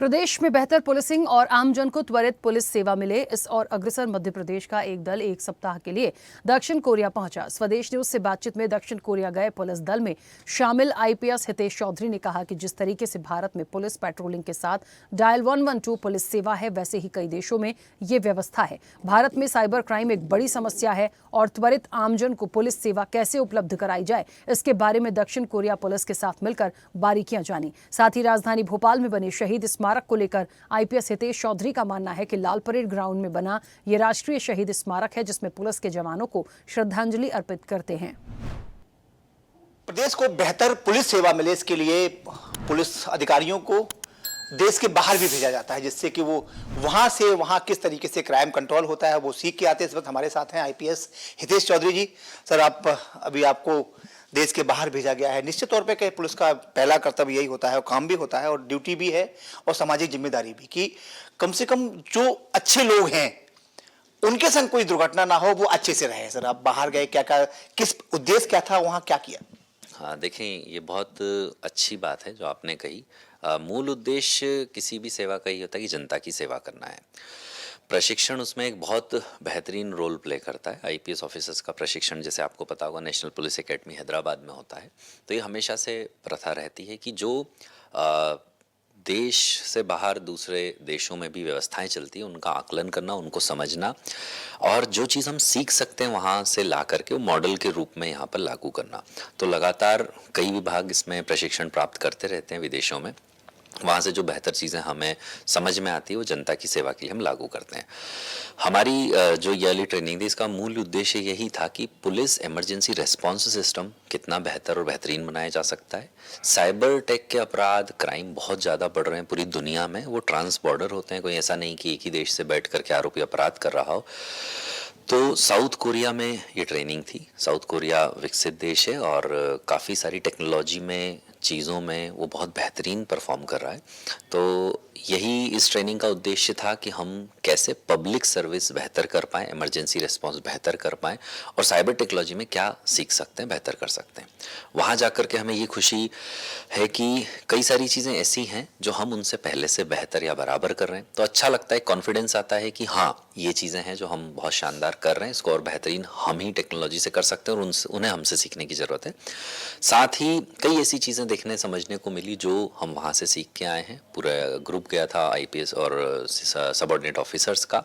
प्रदेश में बेहतर पुलिसिंग और आमजन को त्वरित पुलिस सेवा मिले, इस और अग्रसर मध्य प्रदेश का एक दल एक सप्ताह के लिए दक्षिण कोरिया पहुंचा। स्वदेश न्यूज से बातचीत में दक्षिण कोरिया गए पुलिस दल में शामिल आईपीएस हितेश चौधरी ने कहा कि जिस तरीके से भारत में पुलिस पेट्रोलिंग के साथ डायल 112 पुलिस सेवा है, वैसे ही कई देशों में ये व्यवस्था है। भारत में साइबर क्राइम एक बड़ी समस्या है और त्वरित आमजन को पुलिस सेवा कैसे उपलब्ध कराई जाए, इसके बारे में दक्षिण कोरिया पुलिस के साथ मिलकर बारीकियां जानी। साथ ही राजधानी भोपाल में बने शहीद स्मारक को लेकर आईपीएस हितेश चौधरी का मानना है कि लाल परेड ग्राउंड में बना ये राष्ट्रीय शहीद स्मारक है, जिसमें पुलिस के जवानों को श्रद्धांजलि अर्पित करते हैं। प्रदेश को बेहतर पुलिस सेवा मिले, इसके लिए पुलिस अधिकारियों को देश के बाहर भी भेजा जाता है, जिससे कि वो वहां से वहां किस तरीके से क्राइम कंट्रोल होता है वो सीख के आते हैं। इस वक्त हमारे साथ हैं आईपीएस हितेश चौधरी जी। सर, आपको देश के बाहर भेजा गया है। निश्चित तौर पे पुलिस का पहला कर्तव्य यही होता है और काम भी होता है और ड्यूटी भी है और सामाजिक जिम्मेदारी भी, कि कम से कम जो अच्छे लोग हैं उनके संग कोई दुर्घटना ना हो, वो अच्छे से रहे। सर, आप बाहर गए, क्या किस उद्देश्य क्या था, वहां क्या किया? हाँ, देखें, ये बहुत अच्छी बात है जो आपने कही। मूल उद्देश्य किसी भी सेवा का ही होता है कि जनता की सेवा करना है। प्रशिक्षण उसमें एक बहुत बेहतरीन रोल प्ले करता है। आईपीएस ऑफिसर्स का प्रशिक्षण, जैसे आपको पता होगा, नेशनल पुलिस एकेडमी हैदराबाद में होता है। तो ये हमेशा से प्रथा रहती है कि जो देश से बाहर दूसरे देशों में भी व्यवस्थाएं चलती हैं, उनका आकलन करना, उनको समझना और जो चीज़ हम सीख सकते हैं वहाँ से ला करके वो मॉडल के रूप में यहाँ पर लागू करना। तो लगातार कई विभाग इसमें प्रशिक्षण प्राप्त करते रहते हैं विदेशों में। वहाँ से जो बेहतर चीज़ें हमें समझ में आती है वो जनता की सेवा के लिए हम लागू करते हैं। हमारी जो ईयरली ट्रेनिंग थी, इसका मूल उद्देश्य यही था कि पुलिस इमरजेंसी रेस्पॉन्स सिस्टम कितना बेहतर और बेहतरीन बनाया जा सकता है। साइबर टेक के अपराध, क्राइम बहुत ज़्यादा बढ़ रहे हैं पूरी दुनिया में। वो ट्रांस बॉर्डर होते हैं, कोई ऐसा नहीं कि एक ही देश से बैठ करके आरोपी अपराध कर रहा हो। तो साउथ कोरिया में ये ट्रेनिंग थी। साउथ कोरिया विकसित देश है और काफ़ी सारी टेक्नोलॉजी में, चीज़ों में वो बहुत बेहतरीन परफॉर्म कर रहा है। तो यही इस ट्रेनिंग का उद्देश्य था कि हम कैसे पब्लिक सर्विस बेहतर कर पाएँ, इमरजेंसी रिस्पांस बेहतर कर पाएँ और साइबर टेक्नोलॉजी में क्या सीख सकते हैं, बेहतर कर सकते हैं। वहाँ जाकर के हमें ये खुशी है कि कई सारी चीज़ें ऐसी हैं जो हम उनसे पहले से बेहतर या बराबर कर रहे हैं। तो अच्छा लगता है, कॉन्फिडेंस आता है कि हाँ, ये चीज़ें हैं जो हम बहुत शानदार कर रहे हैं, इसको और बेहतरीन हम ही टेक्नोलॉजी से कर सकते हैं और उन्हें हमसे सीखने की ज़रूरत है। साथ ही कई ऐसी चीज़ें देखने समझने को मिली जो हम वहाँ से सीख के आए हैं। पूरा ग्रुप गया था आईपीएस और सबऑर्डिनेट ऑफिसर्स का,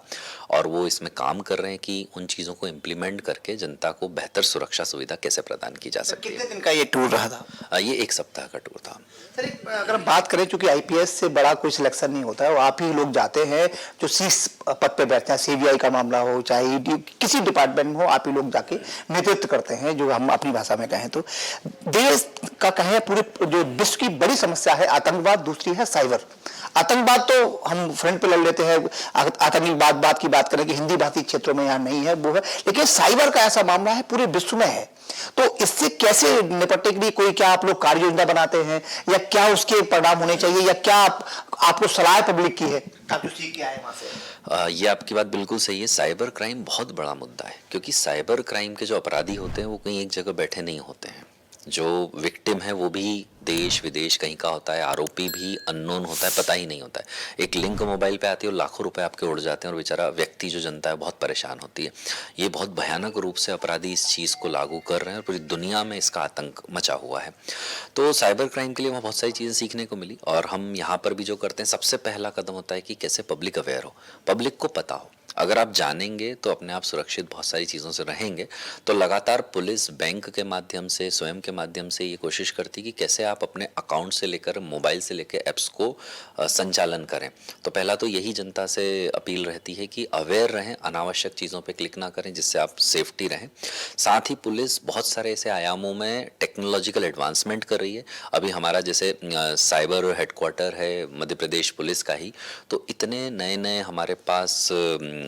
और वो इसमें काम कर रहे हैं कि उन चीज़ों को इम्प्लीमेंट करके जनता को बेहतर सुरक्षा सुविधा कैसे प्रदान की जा सकती है। कितने दिन का ये टूर रहा था? ये एक सप्ताह का टूर था। सर, अगर हम बात करें, चूंकि आईपीएस से बड़ा कोई सिलेक्शन नहीं होता है, वो आप ही लोग जाते हैं जो शीर्ष पद पे बैठते हैं, सीबीआई का मामला हो चाहे ईडी, किसी डिपार्टमेंट में हो, आप ही लोग जाके नेतृत्व करते हैं। जो हम अपनी भाषा में कहें तो देश का कहें, पूरे जो विश्व की बड़ी समस्या है आतंकवाद, दूसरी है साइबर। आतंकवाद तो हम फ्रंट पे लड़ लेते हैं, आतंकवाद बात की बात करें कि हिंदी भाषी क्षेत्रों में यहाँ नहीं है वो है, लेकिन साइबर का ऐसा मामला है पूरे विश्व में है। तो इससे कैसे निपटने के लिए कोई, क्या आप लोग कार्य योजना बनाते हैं या क्या उसके परिणाम होने चाहिए, या क्या आपको सलाह पब्लिक की है? आप जो सीख के आए वहां से। ये आपकी बात बिल्कुल सही है। साइबर क्राइम बहुत बड़ा मुद्दा है, क्योंकि साइबर क्राइम के जो अपराधी होते हैं वो कहीं एक जगह बैठे नहीं होते हैं। जो विक्टिम है वो भी देश विदेश कहीं का होता है, आरोपी भी अननोन होता है, पता ही नहीं होता है। एक लिंक मोबाइल पे आती है और लाखों रुपए आपके उड़ जाते हैं और बेचारा व्यक्ति, जो जनता है, बहुत परेशान होती है। ये बहुत भयानक रूप से अपराधी इस चीज़ को लागू कर रहे हैं और पूरी दुनिया में इसका आतंक मचा हुआ है। तो साइबर क्राइम के लिए वहाँ बहुत सारी चीज़ें सीखने को मिली और हम यहाँ पर भी जो करते हैं, सबसे पहला कदम होता है कि कैसे पब्लिक अवेयर हो, पब्लिक को पता हो। अगर आप जानेंगे तो अपने आप सुरक्षित बहुत सारी चीज़ों से रहेंगे। तो लगातार पुलिस बैंक के माध्यम से, स्वयं के माध्यम से ये कोशिश करती कि कैसे आप अपने अकाउंट से लेकर, मोबाइल से लेकर ऐप्स को संचालन करें। तो पहला तो यही जनता से अपील रहती है कि अवेयर रहें, अनावश्यक चीज़ों पे क्लिक ना करें, जिससे आप सेफ्टी रहें। साथ ही पुलिस बहुत सारे ऐसे आयामों में टेक्नोलॉजिकल एडवांसमेंट कर रही है। अभी हमारा जैसे साइबर हेडक्वार्टर है मध्य प्रदेश पुलिस का ही, तो इतने नए नए हमारे पास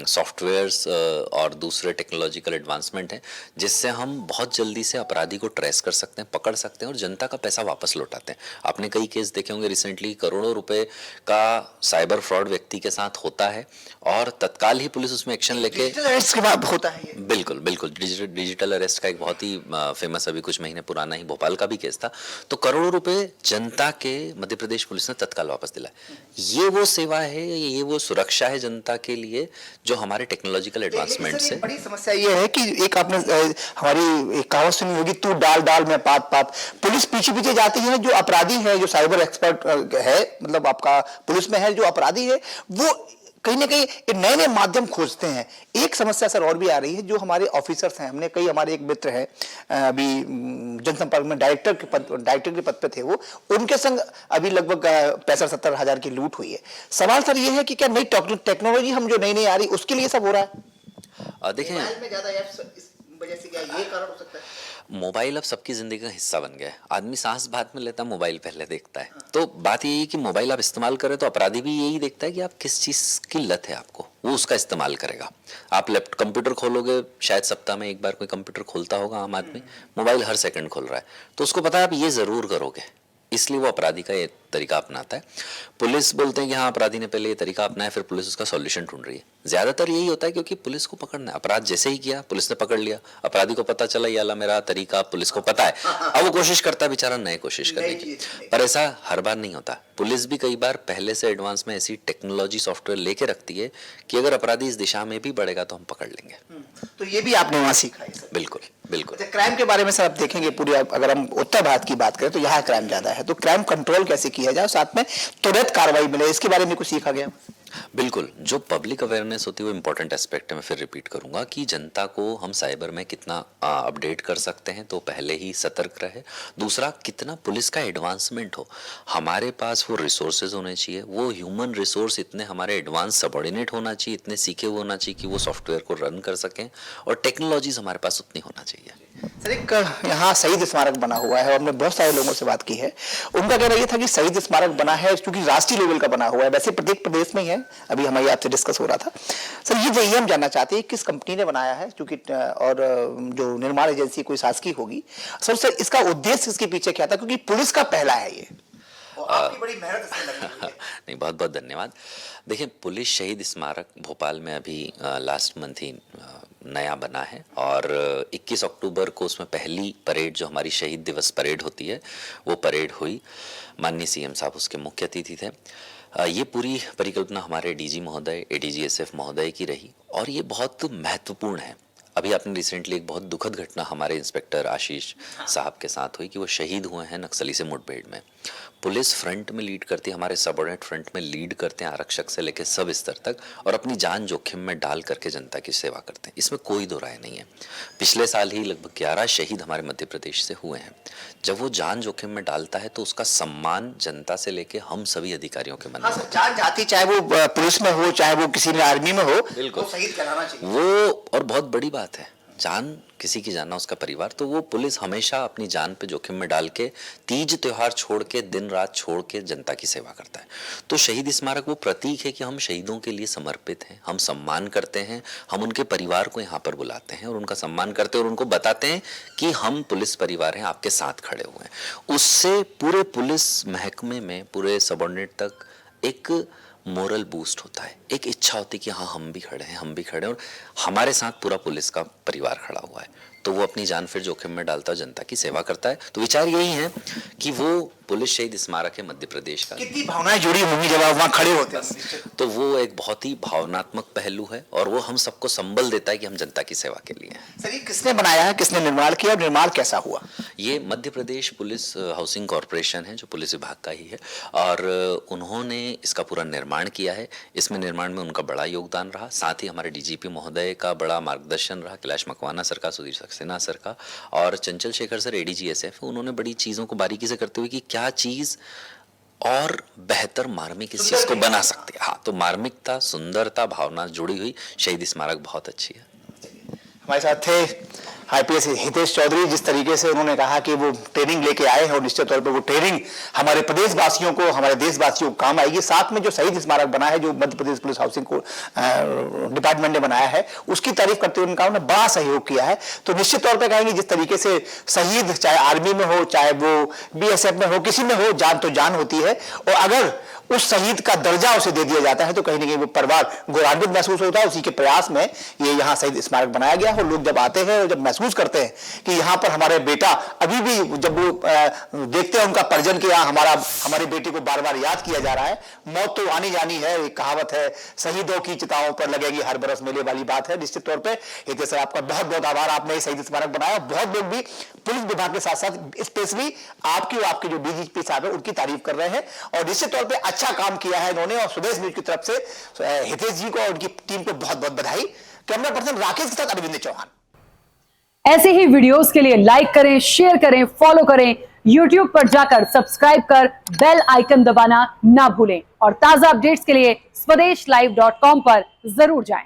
सॉफ्टवेयर्स और दूसरे टेक्नोलॉजिकल एडवांसमेंट हैं जिससे हम बहुत जल्दी से अपराधी को ट्रेस कर सकते हैं, पकड़ सकते हैं और जनता का पैसा वापस लौटाते हैं। आपने कई केस देखे होंगे रिसेंटली, करोड़ों रुपए का साइबर फ्रॉड व्यक्ति के साथ होता है और तत्काल ही पुलिस उसमें एक्शन लेके इसके बाद होता है ये। बिल्कुल बिल्कुल डिजिटल अरेस्ट का एक बहुत ही फेमस अभी कुछ महीने पुराना ही भोपाल का भी केस था। तो करोड़ों रुपए जनता के मध्य प्रदेश पुलिस ने तत्काल वापस दिलाए। ये वो सेवा है, ये वो सुरक्षा है जनता के लिए जो हमारे टेक्नोलॉजिकल एडवांसमेंट से। बड़ी समस्या ये है कि एक आपने हमारी एक कहावत सुनी होगी, तू डाल डाल में पात पात। पुलिस पीछे पीछे जाती है, जो अपराधी है, जो साइबर एक्सपर्ट है, मतलब आपका पुलिस में है, जो अपराधी है वो कहीं ना कहीं नए नए माध्यम खोजते हैं। एक समस्या सर और भी आ रही है, जो हमारे ऑफिसर्स हैं, हमने कई, हमारे एक मित्र हैं अभी जनसंपर्क में डायरेक्टर के पद पे थे, वो उनके संग अभी लगभग 65-70 हजार की लूट हुई है। सवाल सर ये है कि क्या नई टेक्नोलॉजी हम जो नई नई आ रही उसके लिए सब हो रहा है? देखें, मोबाइल में ज्यादा ऐप्स, इस वजह से क्या ये कारण हो सकता है? मोबाइल अब सबकी जिंदगी का हिस्सा बन गया है। आदमी सांस बाद में लेता, मोबाइल पहले देखता है। तो बात यही है कि मोबाइल आप इस्तेमाल करें तो अपराधी भी यही देखता है कि आप किस चीज़ की लत है आपको, वो उसका इस्तेमाल करेगा। आप कंप्यूटर खोलोगे, शायद सप्ताह में एक बार कोई कंप्यूटर खोलता होगा आम आदमी, मोबाइल हर सेकंड खोल रहा है, तो उसको पता है आप ये ज़रूर करोगे, इसलिए वो अपराधी का ये तरीका अपनाता है। पुलिस बोलते हैं कि हाँ अपराधी ने पहले ये तरीका अपनाया, फिर पुलिस उसका सॉल्यूशन ढूंढ रही है। ज्यादातर यही होता है क्योंकि पुलिस को पकड़ना है। अपराध जैसे ही किया, पुलिस ने पकड़ लिया, अपराधी को पता चला ये वाला मेरा तरीका पुलिस को पता है, अब वो कोशिश करता है बेचारा नए कोशिश करने की। पर ऐसा हर बार नहीं होता। पुलिस भी कई बार पहले से एडवांस में ऐसी टेक्नोलॉजी सॉफ्टवेयर लेके रखती है कि अगर अपराधी इस दिशा में भी बढ़ेगा तो हम पकड़ लेंगे। तो ये भी आपने वहां सीखा है? बिल्कुल बिल्कुल। अच्छा, क्राइम के बारे में सर आप देखेंगे पूरी, अगर हम उत्तर भारत की बात करें तो यहाँ क्राइम ज्यादा है, तो क्राइम कंट्रोल कैसे किया जाए, साथ में त्वरित कार्रवाई मिले, इसके बारे में कुछ सीखा गया? बिल्कुल, जो पब्लिक अवेयरनेस होती है वो इम्पोर्टेंट एस्पेक्ट है। मैं फिर रिपीट करूंगा कि जनता को हम साइबर में कितना अपडेट कर सकते हैं, तो पहले ही सतर्क रहे। दूसरा, कितना पुलिस का एडवांसमेंट हो, हमारे पास वो रिसोर्सेज होने चाहिए, वो ह्यूमन रिसोर्स इतने हमारे एडवांस सबऑर्डिनेट होना चाहिए, इतने सीखे हुए होना चाहिए कि वो सॉफ्टवेयर को रन कर सकें, और टेक्नोलॉजीज हमारे पास उतनी होना चाहिए। सर, एक यहाँ शहीद स्मारक बना हुआ है, हमने बहुत सारे लोगों से बात की है, उनका कहना यह था कि शहीद स्मारक बना है क्योंकि राष्ट्रीय लेवल का बना हुआ है, वैसे प्रत्येक प्रदेश में ही है, अभी हमारी आपसे डिस्कस हो रहा था। सर, ये हम जानना चाहते हैं किस कंपनी ने बनाया है, क्योंकि और जो निर्माण एजेंसी कोई शासकीय होगी। सर, इसका उद्देश्य इसके पीछे क्या था, क्योंकि पुलिस का पहला है ये, आपकी बड़ी मेहनत इसमें लगी हुई है। नहीं, बहुत बहुत धन्यवाद। देखिए, पुलिस शहीद स्मारक भोपाल में अभी लास्ट मंथ ही नया बना है और 21 अक्टूबर को उसमें पहली परेड, जो हमारी शहीद दिवस परेड होती है, वो परेड हुई। माननीय सीएम साहब उसके मुख्य अतिथि थे। ये पूरी परिकल्पना हमारे डीजी महोदय, एडीजी एसएफ महोदय की रही और ये बहुत महत्वपूर्ण है। अभी आपने रिसेंटली एक बहुत दुखद घटना हमारे इंस्पेक्टर आशीष साहब के साथ हुई कि वो शहीद हुए हैं नक्सली से मुठभेड़ में। पुलिस फ्रंट में लीड करती है, हमारे सबऑर्डिनेट फ्रंट में लीड करते हैं, आरक्षक से लेकर सब स्तर तक, और अपनी जान जोखिम में डाल करके जनता की सेवा करते हैं। इसमें कोई दो राय नहीं है। पिछले साल ही लगभग 11 शहीद हमारे मध्य प्रदेश से हुए हैं। जब वो जान जोखिम में डालता है तो उसका सम्मान जनता से लेके हम सभी अधिकारियों के मन में होता है। जान जाती, चाहे वो पुलिस में हो, चाहे वो किसी ने आर्मी में हो, बिल्कुल शहीद कहलाना चाहिए। वो, और बहुत बड़ी बात है, जान किसी की जानना, उसका परिवार, तो वो पुलिस हमेशा अपनी जान पे जोखिम में डाल के, तीज त्योहार छोड़ के, दिन रात छोड़ के जनता की सेवा करता है। तो शहीद स्मारक वो प्रतीक है कि हम शहीदों के लिए समर्पित हैं, हम सम्मान करते हैं, हम उनके परिवार को यहाँ पर बुलाते हैं और उनका सम्मान करते हैं और उनको बताते हैं कि हम पुलिस परिवार हैं, आपके साथ खड़े हुए हैं। उससे पूरे पुलिस महकमे में, पूरे सबऑर्डिनेट तक एक मोरल बूस्ट होता है, एक इच्छा होती है कि हाँ हम भी खड़े हैं, हम भी खड़े हैं, और हमारे साथ पूरा पुलिस का परिवार खड़ा हुआ है। तो वो अपनी जान फिर जोखिम में डालता है, जनता की सेवा करता है। तो विचार यही है कि वो पुलिस शहीद स्मारक है मध्य प्रदेश का। कितनी भावनाएं जुड़ी होंगी जब आप वहां खड़े होते हैं। तो वो एक बहुत ही भावनात्मक पहलू है और वो हम सबको संबल देता है कि हम जनता की सेवा के लिए हैं। सर, ये किसने बनाया है, किसने निर्माण किया, निर्माण कैसा हुआ? ये Madhya Pradesh police housing corporation है, जो पुलिस विभाग का ही है, और उन्होंने इसका पूरा निर्माण किया है। इसमें निर्माण में उनका बड़ा योगदान रहा, साथ ही हमारे डीजीपी महोदय का बड़ा मार्गदर्शन रहा, कैलाश मकवाना सर का, सुधीर सक्सेना सर का, और चंचल शेखर सर एडीजी एसएफ। उन्होंने बड़ी चीज़ों को बारीकी से करते हुए कि क्या चीज़ और बेहतर मार्मिक इस चीज़ को बना सकती है। हाँ, तो मार्मिकता, सुंदरता, भावना जुड़ी हुई शहीद स्मारक बहुत अच्छी है। हमारे साथ थे आईपीएस हितेश चौधरी जिस तरीके से उन्होंने कहा कि वो ट्रेनिंग लेके आए हैं और निश्चित तौर पे वो ट्रेनिंग हमारे प्रदेशवासियों को, हमारे देशवासियों को काम आएगी। साथ में जो शहीद स्मारक बना है, जो मध्य प्रदेश पुलिस हाउसिंग को डिपार्टमेंट ने बनाया है, उसकी तारीफ करते हुए उनका उन्होंने बड़ा सहयोग किया है। तो निश्चित तौर पर कहेंगे जिस तरीके से शहीद चाहे आर्मी में हो, चाहे वो बीएसएफ में हो, किसी में हो, जान तो जान होती है। और अगर उस शहीद का दर्जा उसे दे दिया जाता है तो कहीं ना कहीं वो परिवार गौरवान्वित महसूस होता है। उसी के प्रयास में ये यहाँ शहीद स्मारक बनाया गया है। और लोग जब आते हैं और जब महसूस करते हैं कि यहाँ पर हमारे बेटा अभी भी, जब वो देखते हैं उनका परिजन के यहाँ हमारे बेटे को बार बार याद किया जा रहा है। मौत तो आनी जानी है, एक कहावत है, शहीदों की चिताओं पर लगेगी हर बरस मेले वाली बात है। निश्चित तौर पर हितेश सर, आपका बहुत बहुत आभार, आपने शहीद स्मारक बनाया। बहुत लोग भी पुलिस विभाग के साथ साथ स्पेशली आपकी और आपके जो डीजीपी साहब है उनकी तारीफ कर रहे हैं। और निश्चित तौर पर अच्छा काम किया है इन्होंने। और स्वदेश न्यूज की तरफ से हितेश जी को और उनकी टीम को बहुत बहुत बधाई। कैमरा पर्सन राकेश के साथ अरविंद चौहान। ऐसे ही वीडियोस के लिए लाइक करें, शेयर करें, फॉलो करें, YouTube पर जाकर सब्सक्राइब कर बेल आइकन दबाना ना भूलें। और ताजा अपडेट्स के लिए swedeshlive.com पर जरूर जाएं।